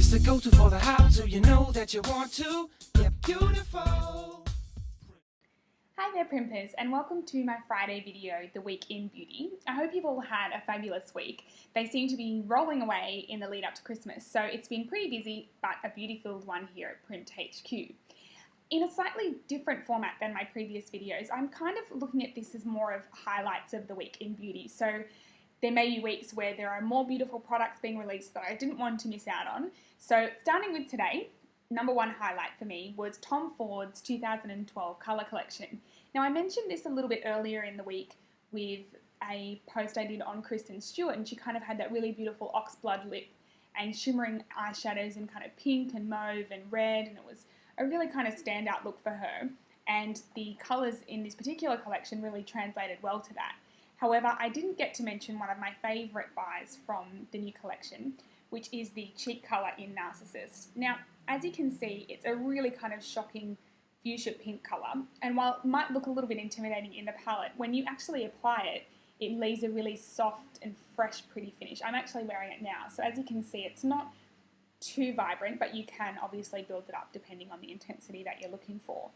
It's the go-to for the how-to, you know that you want to get beautiful. Hi there Primpers, and welcome to my Friday video, The Week in Beauty. I hope you've all had a fabulous week. They seem to be rolling away in the lead up to Christmas, so it's been pretty busy, but a beauty-filled one here at Print HQ. In a slightly different format than my previous videos, I'm kind of looking at this as more of highlights of the week in beauty. So there may be weeks where there are more beautiful products being released that I didn't want to miss out on. So starting with today, number one highlight for me was Tom Ford's 2012 colour collection. Now I mentioned this a little bit earlier in the week with a post I did on Kristen Stewart, and she kind of had that really beautiful oxblood lip and shimmering eyeshadows in kind of pink and mauve and red, and it was a really kind of standout look for her, and the colours in this particular collection really translated well to that. However, I didn't get to mention one of my favourite buys from the new collection, which is the cheek colour in Narcissus. Now, as you can see, it's a really kind of shocking fuchsia pink colour, and while it might look a little bit intimidating in the palette, when you actually apply it, it leaves a really soft and fresh, pretty finish. I'm actually wearing it now, so as you can see, it's not too vibrant, but you can obviously build it up depending on the intensity that you're looking for.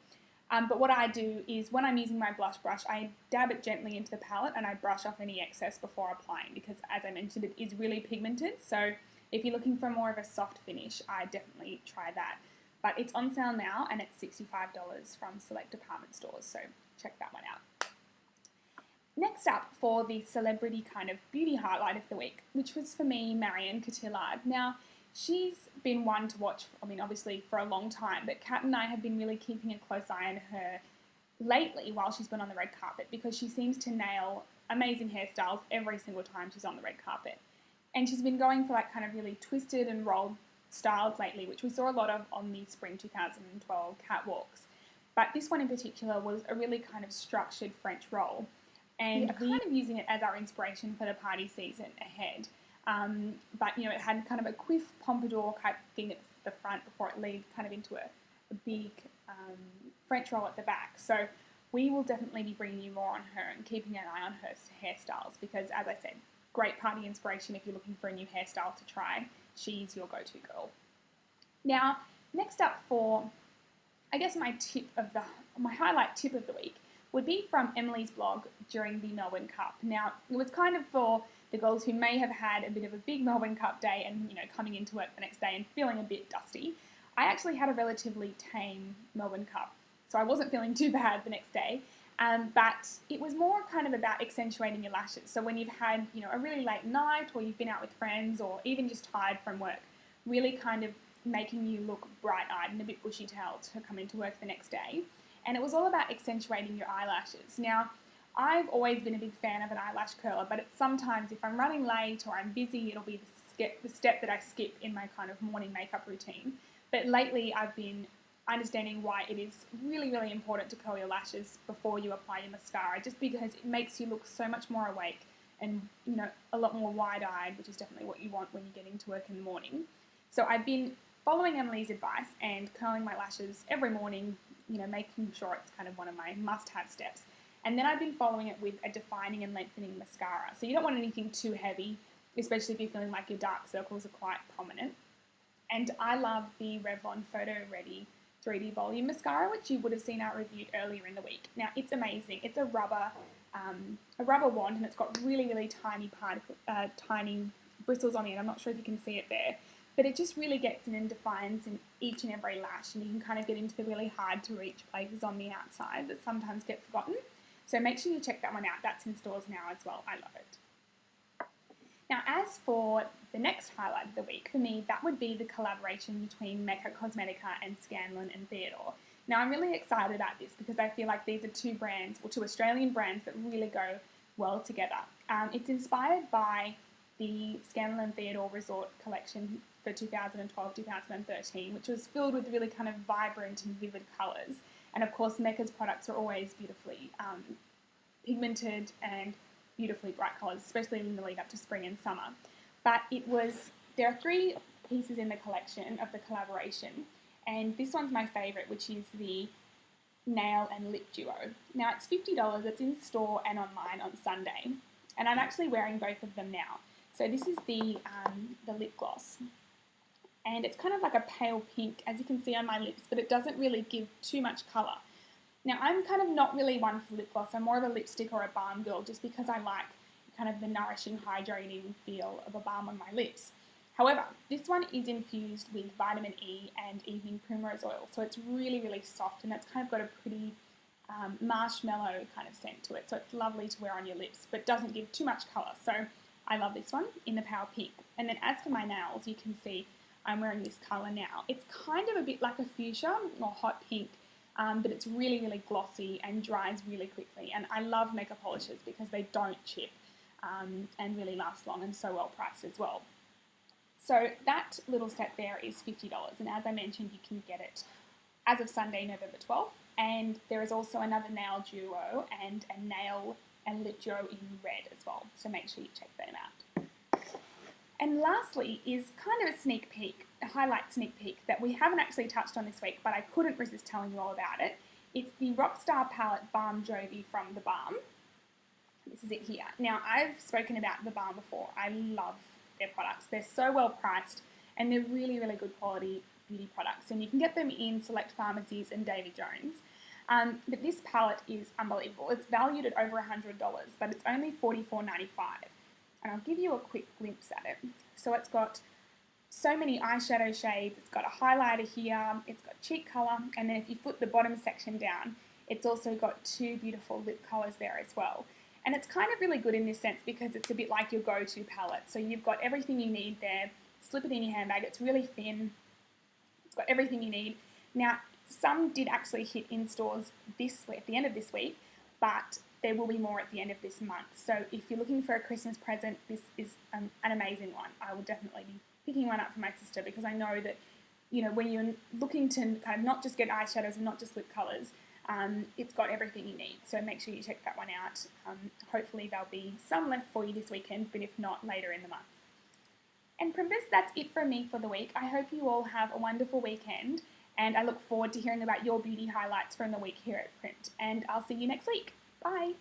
But what I do is when I'm using my blush brush, I dab it gently into the palette and I brush off any excess before applying, because as I mentioned, it is really pigmented, so if you're looking for more of a soft finish, I definitely try that. But it's on sale now and it's $65 from select department stores, so check that one out. Next up for the celebrity kind of beauty highlight of the week, which was for me Marion Cotillard. Now, she's been one to watch, obviously for a long time, but Kat and I have been really keeping a close eye on her lately while she's been on the red carpet, because she seems to nail amazing hairstyles every single time she's on the red carpet. And she's been going for like kind of really twisted and rolled styles lately, which we saw a lot of on the spring 2012 catwalks. But this one in particular was a really kind of structured French roll, and we're kind of using it as our inspiration for the party season ahead. But it had kind of a quiff pompadour type thing at the front before it led kind of into a big French roll at the back. So we will definitely be bringing you more on her and keeping an eye on her hairstyles, because as I said, great party inspiration if you're looking for a new hairstyle to try. She's your go-to girl. Now, next up for, I guess my highlight tip of the week would be from Emily's blog during the Melbourne Cup. Now, it was kind of for the girls who may have had a bit of a big Melbourne Cup day and, coming into work the next day and feeling a bit dusty. I actually had a relatively tame Melbourne Cup, so I wasn't feeling too bad the next day. But it was more kind of about accentuating your lashes. So when you've had, a really late night, or you've been out with friends, or even just tired from work, really kind of making you look bright-eyed and a bit bushy-tailed to come into work the next day. And it was all about accentuating your eyelashes. Now, I've always been a big fan of an eyelash curler, but it's sometimes if I'm running late or I'm busy, it'll be the step that I skip in my kind of morning makeup routine. But lately I've been understanding why it is really, really important to curl your lashes before you apply your mascara, just because it makes you look so much more awake and, a lot more wide-eyed, which is definitely what you want when you're getting to work in the morning. So I've been following Emily's advice and curling my lashes every morning, making sure it's kind of one of my must-have steps. And then I've been following it with a defining and lengthening mascara. So you don't want anything too heavy, especially if you're feeling like your dark circles are quite prominent. And I love the Revlon Photo Ready 3D Volume Mascara, which you would have seen I reviewed earlier in the week. Now, it's amazing. It's a rubber wand, and it's got really, really tiny bristles on it. I'm not sure if you can see it there, but it just really gets in and defines in each and every lash, and you can kind of get into the really hard to reach places on the outside that sometimes get forgotten. So make sure you check that one out. That's in stores now as well. I love it. Now, as for the next highlight of the week, for me, that would be the collaboration between Mecca Cosmetica and Scanlan and Theodore. Now, I'm really excited about this because I feel like these are two Australian brands that really go well together. It's inspired by the Scanlan and Theodore Resort collection for 2012-2013, which was filled with really kind of vibrant and vivid colours. And of course, Mecca's products are always beautifully pigmented and beautifully bright colours, especially in the lead up to spring and summer. But there are 3 pieces in the collection of the collaboration, and this one's my favourite, which is the Nail and Lip Duo. Now it's $50, it's in store and online on Sunday, and I'm actually wearing both of them now. So this is the lip gloss, and it's kind of like a pale pink, as you can see on my lips, but it doesn't really give too much colour. Now, I'm kind of not really one for lip gloss. I'm more of a lipstick or a balm girl just because I like kind of the nourishing, hydrating feel of a balm on my lips. However, this one is infused with vitamin E and evening primrose oil, so it's really, really soft, and it's kind of got a pretty marshmallow kind of scent to it, so it's lovely to wear on your lips, but doesn't give too much colour. So I love this one in the Power Pink. And then as for my nails, you can see I'm wearing this colour now. It's kind of a bit like a fuchsia or hot pink, but it's really, really glossy and dries really quickly. And I love makeup polishes because they don't chip and really last long, and so well priced as well. So that little set there is $50, and as I mentioned, you can get it as of Sunday, November 12th. And there is also another nail duo and a nail and lip duo in red as well, so make sure you check them out. And lastly is kind of a sneak peek, a highlight sneak peek that we haven't actually touched on this week, but I couldn't resist telling you all about it. It's the Rockstar Palette Balm Jovi from The Balm. This is it here. Now, I've spoken about The Balm before. I love their products. They're so well priced, and they're really, really good quality beauty products, and you can get them in select pharmacies and David Jones. But this palette is unbelievable. It's valued at over $100, but it's only $44.95. And I'll give you a quick glimpse at it. So it's got so many eyeshadow shades. It's got a highlighter here. It's got cheek colour. And then if you flip the bottom section down, it's also got two beautiful lip colours there as well. And it's kind of really good in this sense because it's a bit like your go-to palette. So you've got everything you need there. Slip it in your handbag. It's really thin. It's got everything you need. Now, some did actually hit in stores at the end of this week, but there will be more at the end of this month. So if you're looking for a Christmas present, this is an amazing one. I will definitely be picking one up for my sister because I know that, you know, when you're looking to kind of not just get eyeshadows and not just lip colours, it's got everything you need. So make sure you check that one out. Hopefully there'll be some left for you this weekend, but if not, later in the month. And Primpers, that's it from me for the week. I hope you all have a wonderful weekend, and I look forward to hearing about your beauty highlights from the week here at Print. And I'll see you next week. Bye.